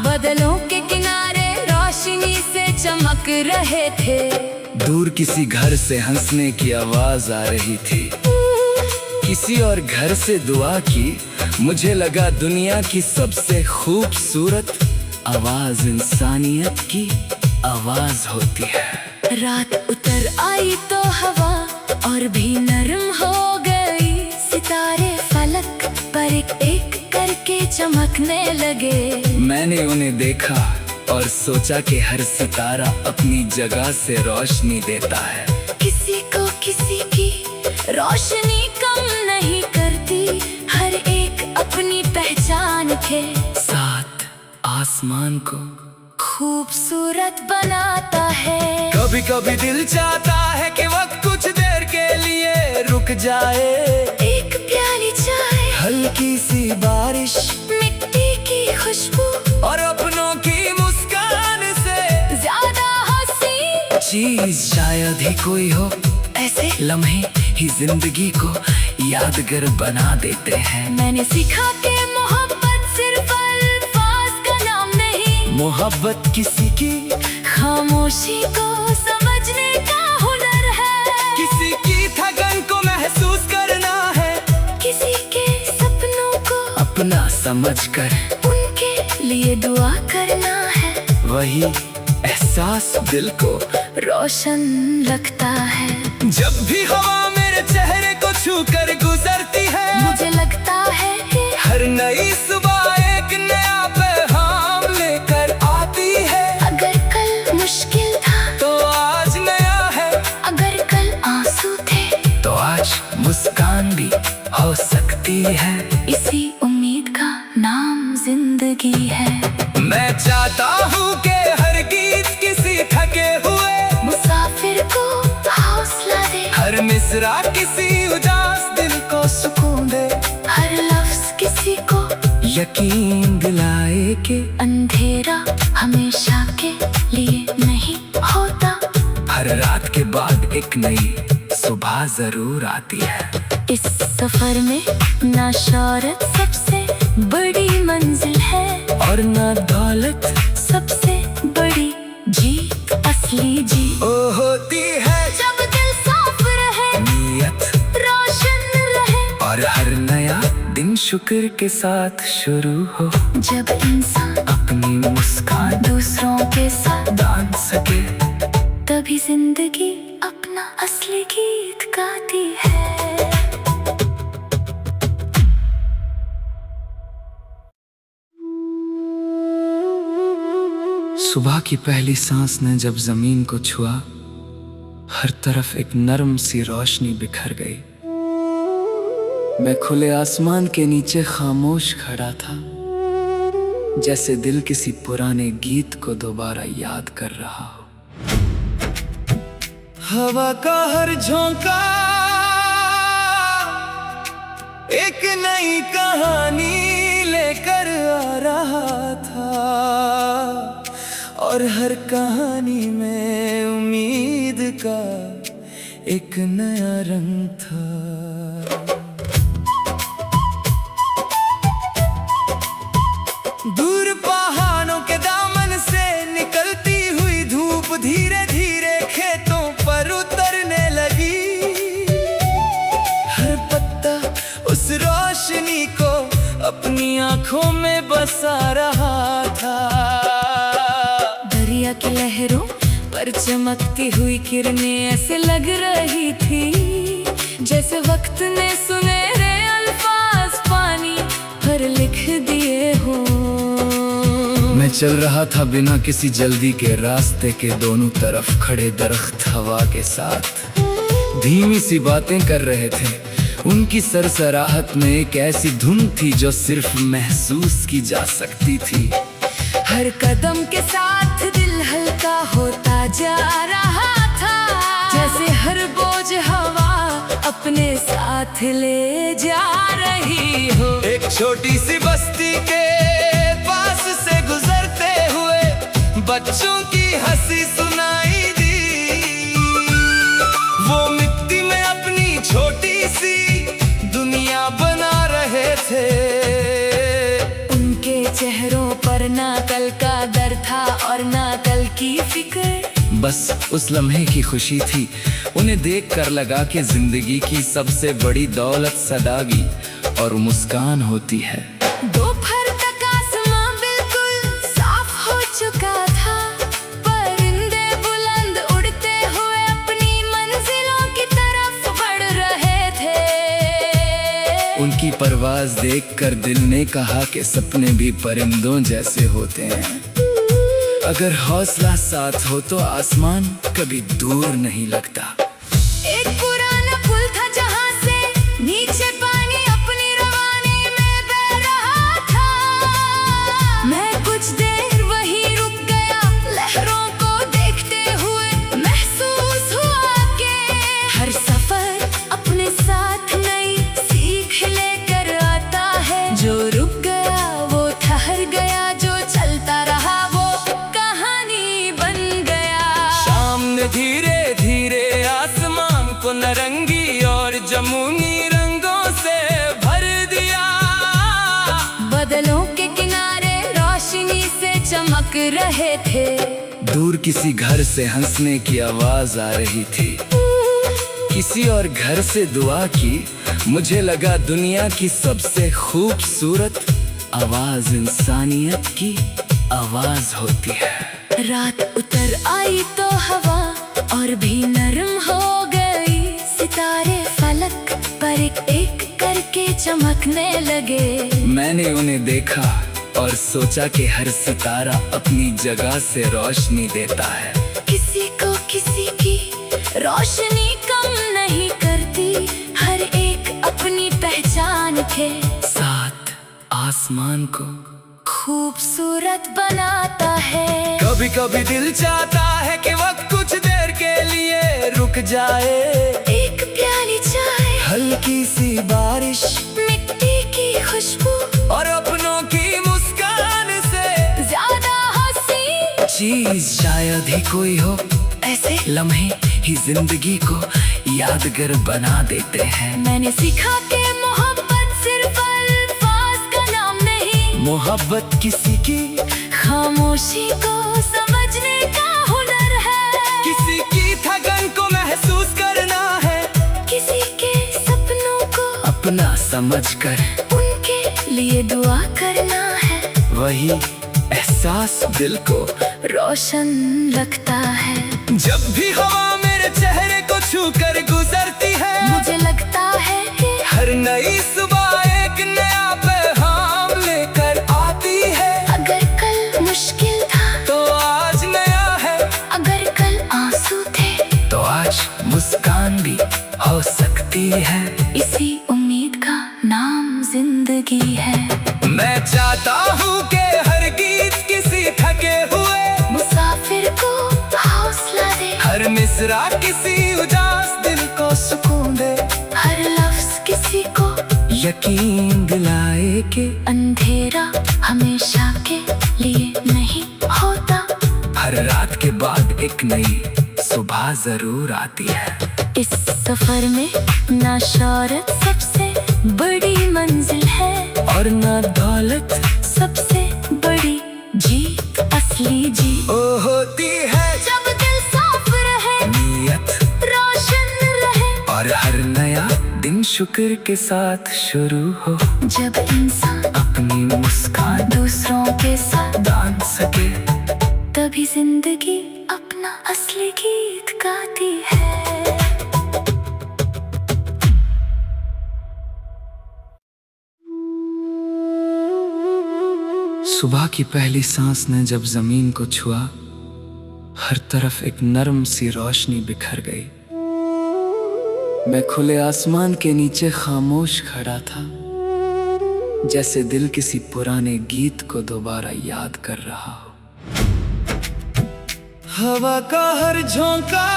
बादलों के किनारे रोशनी से चमक रहे थे। दूर किसी घर से हंसने की आवाज आ रही थी, किसी और घर से दुआ की। मुझे लगा दुनिया की सबसे खूबसूरत आवाज इंसानियत की आवाज होती है। रात उतर आई तो हवा और भी नरम हो गई। सितारे फलक पर एक एक करके चमकने लगे। मैंने उन्हें देखा और सोचा कि हर सितारा अपनी जगह से रोशनी देता है। किसी को किसी की रोशनी कम नहीं करती, हर एक अपनी पहचान के साथ आसमान को खूबसूरत बनाता है। कभी कभी दिल चाहता है कि वक्त कुछ देर के लिए रुक जाए। एक प्याली चाय, हल्की सी बारिश, मिट्टी की खुशबू और अपनों की मुस्कान से ज्यादा हंसी चीज शायद ही कोई हो। ऐसे लम्हे ही जिंदगी को यादगार बना देते हैं। मैंने सीखा कि मोहब्बत सिर्फ अल्फाज का नाम नहीं, मोहब्बत किसी की खामोशी को समझने का हुनर है। किसी की थकन को महसूस करना है, किसी के सपनों को अपना समझकर उनके लिए दुआ करना है, वही एहसास दिल को रोशन लगता है। जब भी हवा मेरे चेहरे को छू कर गुजरती है, मुझे लगता है कि हर नई सुबह एक नया पैगाम लेकर आती है। अगर कल मुश्किल था तो आज नया है, अगर कल आंसू थे तो आज मुस्कान भी हो सकती है। इसी उम्मीद का नाम जिंदगी है। मैं चाहता हूँ कि हर गीत किसी थके हुए मुसाफिर को हौसला दे, हर मिसरा किसी उदास दिल को सुकून दे, हर लफ्ज किसी को यकीन दिलाए कि अंधेरा हमेशा के लिए नहीं होता। हर रात के बाद एक नई सुबह जरूर आती है। इस सफर में ना शौहरत सबसे बड़ी मंजिल है, और ना दौलत सबसे बड़ी जीत असली जीत ओ होती है जब दिल साफ रहे, नीयत रोशन रहे, और हर नया दिन शुक्र के साथ शुरू हो। जब इंसान अपनी मुस्कान दूसरों के साथ दान सके, तभी जिंदगी अपना असली गीत गाती है। सुबह की पहली सांस ने जब जमीन को छुआ, हर तरफ एक नरम सी रोशनी बिखर गई। मैं खुले आसमान के नीचे खामोश खड़ा था, जैसे दिल किसी पुराने गीत को दोबारा याद कर रहा हो। हवा का हर झोंका एक नई कहानी लेकर आ रहा था, और हर कहानी में उम्मीद का एक नया रंग था। दूर पहाड़ों के दामन से निकलती हुई धूप धीरे धीरे खेतों पर उतरने लगी। हर पत्ता उस रोशनी को अपनी आंखों में बसा रहा था। दरिया की लहरों पर चमकती हुई किरणें ऐसे लग रही थी, जैसे वक्त ने सुनहरे अल्फाज पानी पर लिख दिए हो। मैं चल रहा था बिना किसी जल्दी के, रास्ते के दोनों तरफ खड़े दरख्त हवा के साथ धीमी सी बातें कर रहे थे। उनकी सरसराहट में एक ऐसी धुन थी जो सिर्फ महसूस की जा सकती थी। हर कदम के साथ दिल हल्का होता जा रहा था, जैसे हर बोझ हवा अपने साथ ले जा रही हो। एक छोटी सी बस्ती के पास से गुजरते हुए बच्चों की हंसी सुनाई दी। वो मिट्टी में अपनी छोटी सी दुनिया बना रहे थे। उनके चेहरों पर ना कल का डर था और ना कल की फिक्र, बस उस लम्हे की खुशी थी। उन्हें देखकर लगा कि जिंदगी की सबसे बड़ी दौलत सादगी और मुस्कान होती है। दोपहर तक आसमां बिल्कुल साफ हो चुका था, परिंदे बुलंद उड़ते हुए अपनी मंजिलों की तरफ बढ़ रहे थे। उनकी परवाज देखकर दिल ने कहा कि सपने भी परिंदों जैसे होते हैं। अगर हौसला साथ हो तो आसमान कभी दूर नहीं लगता। एक पुराना पुल था जहाँ से नीचे पानी अपनी रवानी में बह रहा था। मैं कुछ देर वहीं रुक गया, लहरों को देखते हुए महसूस हुआ कि हर सफर अपने साथ नई सीख लेकर आता है। जो रुक गया वो ठहर गया, जो चलता रहा वो कहानी बन गया। शाम ने धीरे धीरे आसमान को नारंगी और जमुनी रंगों से भर दिया। बादलों के किनारे रोशनी से चमक रहे थे। दूर किसी घर से हंसने की आवाज आ रही थी। किसी और घर से दुआ की। मुझे लगा दुनिया की सबसे खूबसूरत आवाज इंसानियत की आवाज होती है। रात उतर आई तो हवा और भी नरम हो गई, सितारे फलक पर एक एक करके चमकने लगे। मैंने उन्हें देखा और सोचा कि हर सितारा अपनी जगह से रोशनी देता है। किसी को किसी की रोशनी कम नहीं करती, हर एक अपनी पहचान के साथ आसमान को खूबसूरत बनाता है। कभी कभी दिल चाहता है कि वक्त कुछ देर के लिए रुक जाए। एक प्याली चाय, हल्की सी बारिश, मिट्टी की खुशबू और अपनों की मुस्कान से ज्यादा हंसी चीज शायद ही कोई हो। ऐसे लम्हे ही जिंदगी को यादगार बना देते हैं। मैंने सीखा कि मोहब्बत सिर्फ अल्फाज का नाम नहीं, मोहब्बत किसी की खामोशी को समझने का हुनर है। किसी की थकन को महसूस करना है, किसी के सपनों को अपना समझकर उनके लिए दुआ करना है। वही एहसास दिल को रोशन रखता है। जब भी हवा मेरे चेहरे को छू कर गुजरती है, मुझे लगता है कि हर नई सुबह एक नया पैगाम लेकर आती है। अगर कल मुश्किल था तो आज नया है, अगर कल आंसू थे तो आज मुस्कान भी हो सकती है। इसी उम्मीद का नाम जिंदगी है। मैं चाहता हूँ कि हर गीत किसी थके हुए मुसाफिर को हौसला दे, हर मिसरा किसी उदास दिल को सुकून दे, हर लफ्ज किसी को यकीन दिलाए कि अंधेरा हमेशा के लिए नहीं होता। हर रात के बाद एक नई सुबह जरूर आती है। इस सफर में ना शौहरत सबसे बड़ी मंजिल है, और ना दौलत सबसे बड़ी जीत असली जीत ओ होती है। जब दिल साफ रहे, नीयत रोशन रहे, और हर नया दिन शुक्र के साथ शुरू हो। जब इंसान अपनी मुस्कान दूसरों के साथ बांध सके, तभी जिंदगी अपना असली गीत गाती है। सुबह की पहली सांस ने जब जमीन को छुआ, हर तरफ एक नरम सी रोशनी बिखर गई। मैं खुले आसमान के नीचे खामोश खड़ा था, जैसे दिल किसी पुराने गीत को दोबारा याद कर रहा हो। हवा का हर झोंका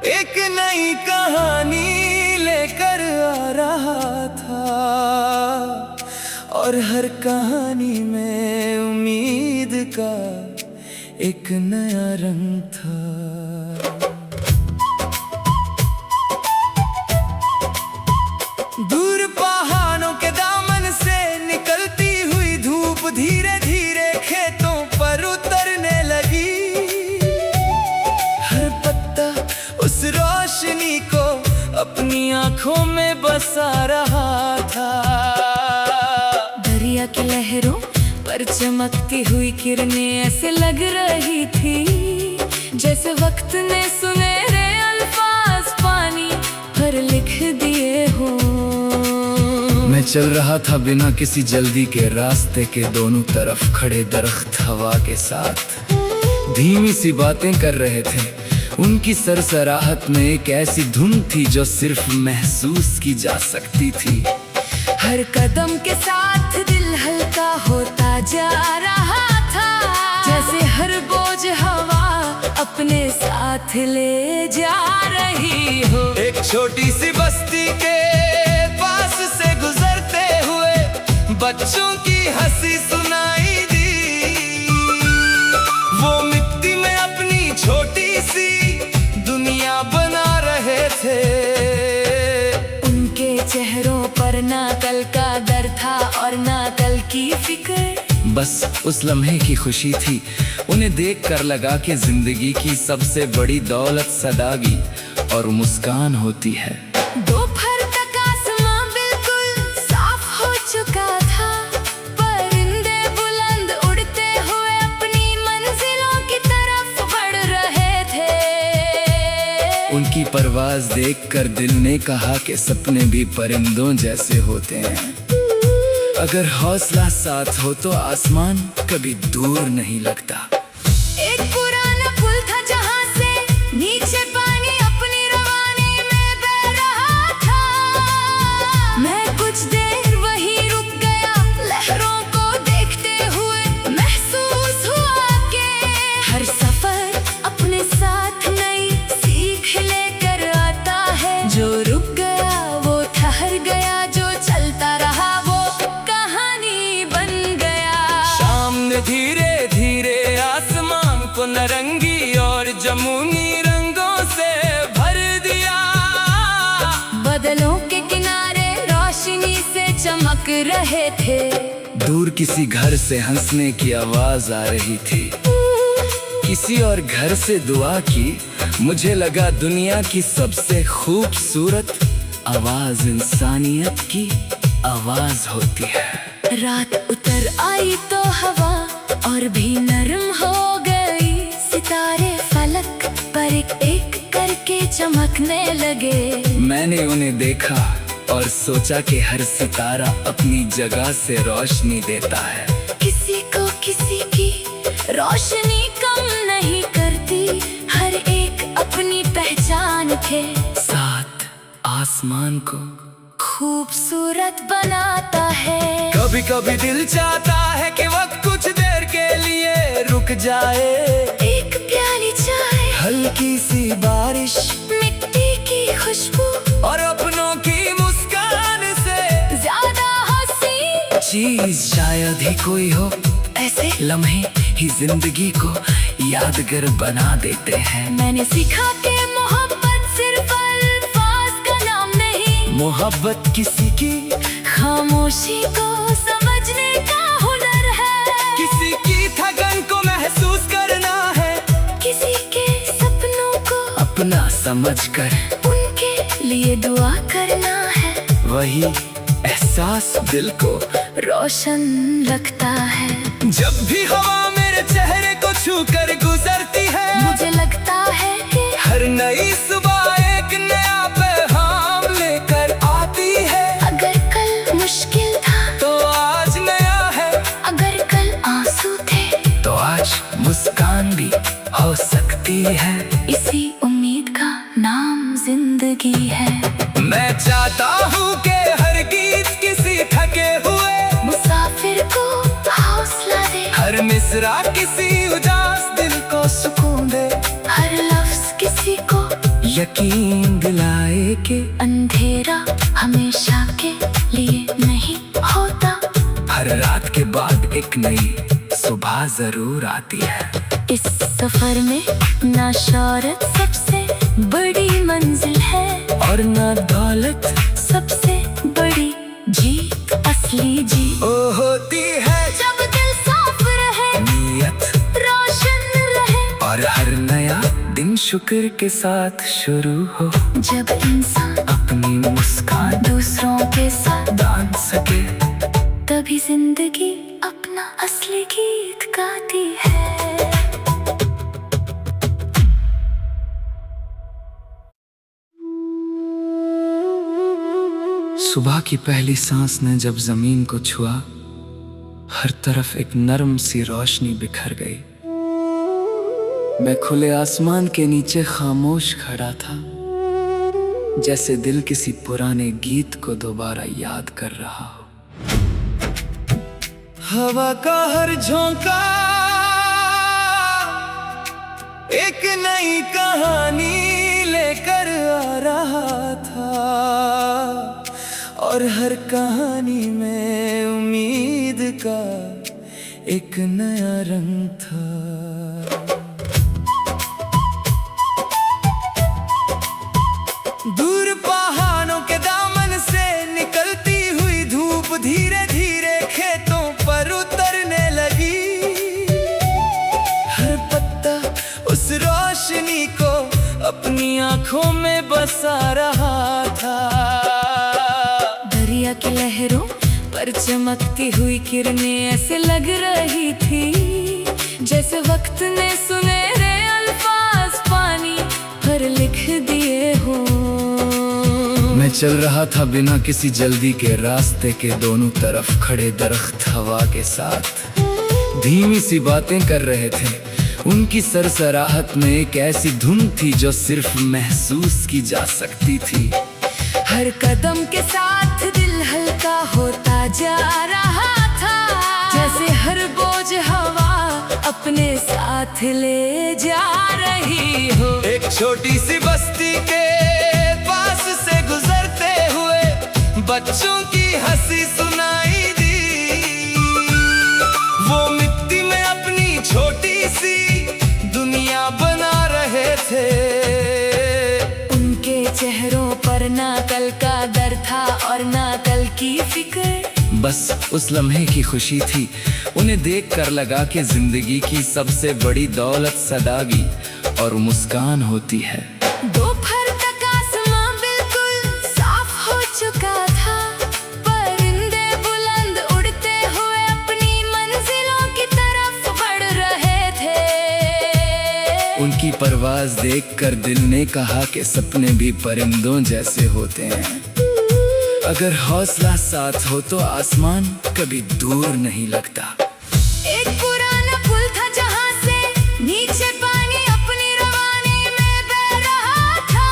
एक नई कहानी लेकर आ रहा था, और हर कहानी में उम्मीद का एक नया रंग था। दूर पहाड़ों के दामन से निकलती हुई धूप धीरे धीरे खेतों पर उतरने लगी। हर पत्ता उस रोशनी को अपनी आंखों में बसा रहा था। दरिया की लहरों पर चमकती हुई किरणें ऐसे लग रही थी, जैसे वक्त ने सुनहरे अल्फाज पानी पर लिख दिए हो। मैं चल रहा था बिना किसी जल्दी के, रास्ते के दोनों तरफ खड़े दरख्त हवा के साथ धीमी सी बातें कर रहे थे। उनकी सरसराहट में एक ऐसी धुन थी जो सिर्फ महसूस की जा सकती थी। हर कदम के साथ दिल हल्का होता जा रहा था, जैसे हर बोझ हवा अपने साथ ले जा रही हो। एक छोटी सी बस्ती के पास से गुजरते हुए बच्चों की हंसी सुनाई दी। वो मिट्टी में अपनी छोटी सी दुनिया बना रहे थे। उनके चेहरों पर ना कल का डर था और ना कल की फिक्र, बस उस लम्हे की खुशी थी। उन्हें देखकर लगा कि जिंदगी की सबसे बड़ी दौलत सादगी और मुस्कान होती है। दोपहर तक आसमां बिल्कुल साफ परवाज देखकर दिल ने कहा कि सपने भी परिंदों जैसे होते हैं। अगर हौसला साथ हो तो आसमान कभी दूर नहीं लगता। एक पुराना पुल था जहाँ से नीचे पानी अपनी रवानी में बह रहा था। मैं कुछ देर वहीं रुक गया, लहरों को देखते हुए महसूस हुआ कि हर सफर अपने साथ नई सीख लेकर आता है। जो रुक गया वो ठहर गया, जो चलता रहा वो कहानी बन गया। शाम ने धीरे धीरे आसमान को नारंगी और जमुनी रंगों से भर दिया। बादलों के किनारे रोशनी से चमक रहे थे। दूर किसी घर से हंसने की आवाज आ रही थी, किसी और घर से दुआ की। मुझे लगा दुनिया की सबसे खूबसूरत आवाज इंसानियत की आवाज होती है। रात उतर आई तो हवा और भी नरम हो गई। सितारे फलक पर एक एक करके चमकने लगे। मैंने उन्हें देखा और सोचा कि हर सितारा अपनी जगह से रोशनी देता है। किसी को किसी की रोशनी कम नहीं करती, हर एक अपनी पहचान थे। साथ आसमान को खूबसूरत बनाता है। कभी कभी दिल चाहता है कि वक्त कुछ देर के लिए रुक जाए। एक प्याली चाय, हल्की सी बारिश मिट्टी की खुशबू और अपनों की मुस्कान से ज्यादा हंसी चीज शायद ही कोई हो। ऐसे लम्हे ही जिंदगी को यादगार बना देते हैं। मैंने सीखा कि मोहब्बत सिर्फ अल्फाज का नाम नहीं, मोहब्बत किसी की खामोशी को समझने का हुनर है। किसी की थकन को महसूस करना है, किसी के सपनों को अपना समझकर उनके लिए दुआ करना है। वही एहसास दिल को रोशन रखता है। जब भी हवा मेरे चेहरे को छू कर गुजरती है, मुझे लगता है कि हर नई सुबह एक नया पैगाम लेकर आती है। अगर कल मुश्किल था तो आज नया है, अगर कल आंसू थे तो आज मुस्कान भी हो सकती है। इसी उम्मीद का नाम जिंदगी है। मैं चाहता हूँ कि हर गीत किसी थके हुए मुसाफिर को हौसला दे, हर मिसरा किसी उदास दिल को सुकून दे। हर लफ्ज किसी को यकीन दिलाए कि अंधेरा हमेशा के लिए नहीं होता। हर रात के बाद एक नई सुबह जरूर आती है। इस सफर में ना शौहरत सबसे बड़ी मंजिल है, और ना दौलत सबसे बड़ी जीत असली जीत ओ होती है। जब दिल साफ रहे, नीयत रोशन रहे, और हर नया दिन शुक्र के साथ शुरू हो। जब इंसान अपनी मुस्कान दूसरों के साथ बांध सके, तभी जिंदगी अपना असली गीत गाती है। सुबह की पहली सांस ने जब जमीन को छुआ, हर तरफ एक नरम सी रोशनी बिखर गई। मैं खुले आसमान के नीचे खामोश खड़ा था, जैसे दिल किसी पुराने गीत को दोबारा याद कर रहा हो। हवा का हर झोंका एक नई कहानी लेकर आ रहा था, और हर कहानी में उम्मीद का एक नया रंग था। दूर पहाड़ों के दामन से निकलती हुई धूप धीरे धीरे खेतों पर उतरने लगी। हर पत्ता उस रोशनी को अपनी आंखों में बसा रहा था। दरिया की लहरों पर चमकती हुई किरणें ऐसे लग रही थी, जैसे वक्त ने सुनहरे अल्फाज पानी पर लिख दिए हो। चल रहा था बिना किसी जल्दी के, रास्ते के दोनों तरफ खड़े दरख्त हवा के साथ धीमी सी बातें कर रहे थे। उनकी सरसराहट में एक ऐसी धुन थी जो सिर्फ महसूस की जा सकती थी। हर कदम के साथ दिल हल्का होता जा रहा था, जैसे हर बोझ हवा अपने साथ ले जा रही हो। एक छोटी सी बस्ती के पास से गुजरते हुए बच्चों की हंसी सुनाई दी। वो मिट्टी में अपनी छोटी सी दुनिया बना रहे थे। उनके चेहरों पर ना कल का डर था और ना कल की फिक्र, बस उस लम्हे की खुशी थी। उन्हें देख कर लगा कि जिंदगी की सबसे बड़ी दौलत सदागी और मुस्कान होती है। दोपहर तक आसमां बिल्कुल साफ हो चुका था, परिंदे बुलंद उड़ते हुए अपनी मंजिलों की तरफ बढ़ रहे थे। उनकी परवाज देखकर दिल ने कहा कि सपने भी परिंदों जैसे होते हैं। अगर हौसला साथ हो तो आसमान कभी दूर नहीं लगता। एक पुराना पुल था जहाँ से नीचे पानी अपनी रवानी में बह रहा था।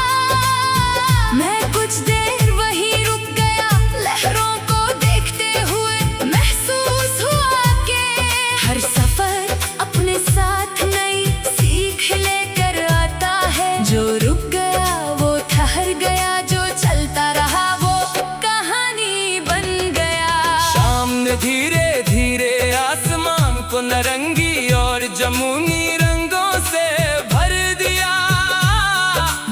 मैं कुछ देर वहीं रुक गया, लहरों को देखते हुए महसूस हुआ कि हर सफर अपने साथ नई सीख लेकर आता है। जो रुक गया वो ठहर गया, जो चलता रहा वो कहानी बन गया। शाम ने धीरे धीरे आसमान को नारंगी और जमुनी रंगों से भर दिया।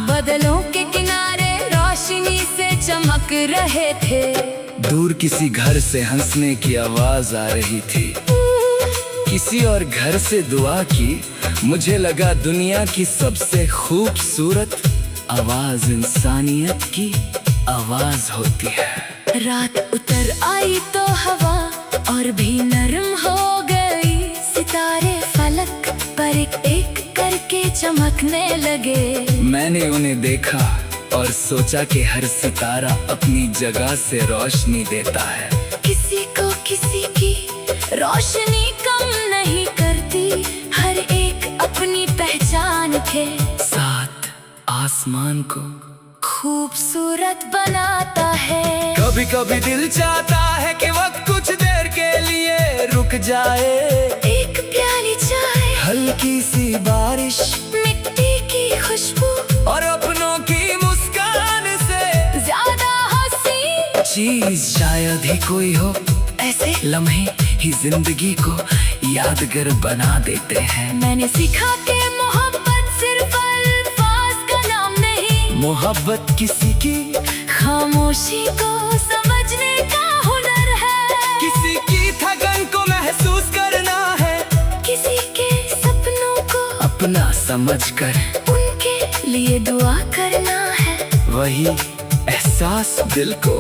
बादलों के किनारे रोशनी से चमक रहे थे। दूर किसी घर से हंसने की आवाज आ रही थी, किसी और घर से दुआ की। मुझे लगा दुनिया की सबसे खूबसूरत आवाज इंसानियत की आवाज होती है। रात उतर आई तो हवा और भी नरम हो गई। सितारे फलक पर एक एक करके चमकने लगे। मैंने उन्हें देखा और सोचा कि हर सितारा अपनी जगह से रोशनी देता है। किसी को किसी की रोशनी कम नहीं करती, हर एक अपनी पहचान के साथ आसमान को खूबसूरत बनाता है। कभी कभी दिल चाहता है कि वक्त कुछ देर के लिए रुक जाए। एक प्याली चाय, हल्की सी बारिश, मिट्टी की खुशबू और अपनों की मुस्कान से ज्यादा हंसी चीज शायद ही कोई हो। ऐसे लम्हे ही जिंदगी को यादगार बना देते हैं। मैंने सीखा कि मोहब्बत सिर्फ अल्फाज का नाम नहीं, मोहब्बत किसी की खामोशी को समझने का हुनर है। किसी की थकन को महसूस करना है, किसी के सपनों को अपना समझकर उनके लिए दुआ करना है। वही एहसास दिल को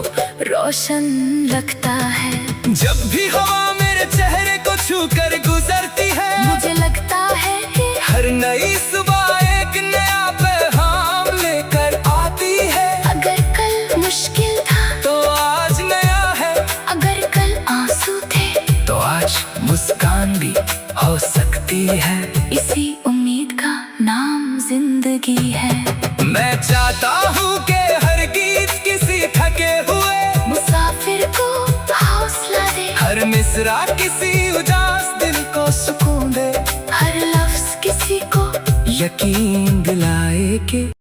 रोशन रखता है। जब भी हवा मेरे चेहरे को छू कर गुजरती है, मुझे लगता है कि हर नई सुबह एक नया पैगाम लेकर आती है। अगर कल मुश्किल था तो आज नया है, अगर कल आंसू थे तो आज मुस्कान भी हो सकती है। इसी उम्मीद का नाम जिंदगी है। मैं चाहता हूँ कि हर गीत किसी थके हुए मुसाफिर को हौसला दे, हर मिसरा किसी उदास दिल को सुकून दे, हर लफ्ज किसी को यकीन दिलाए कि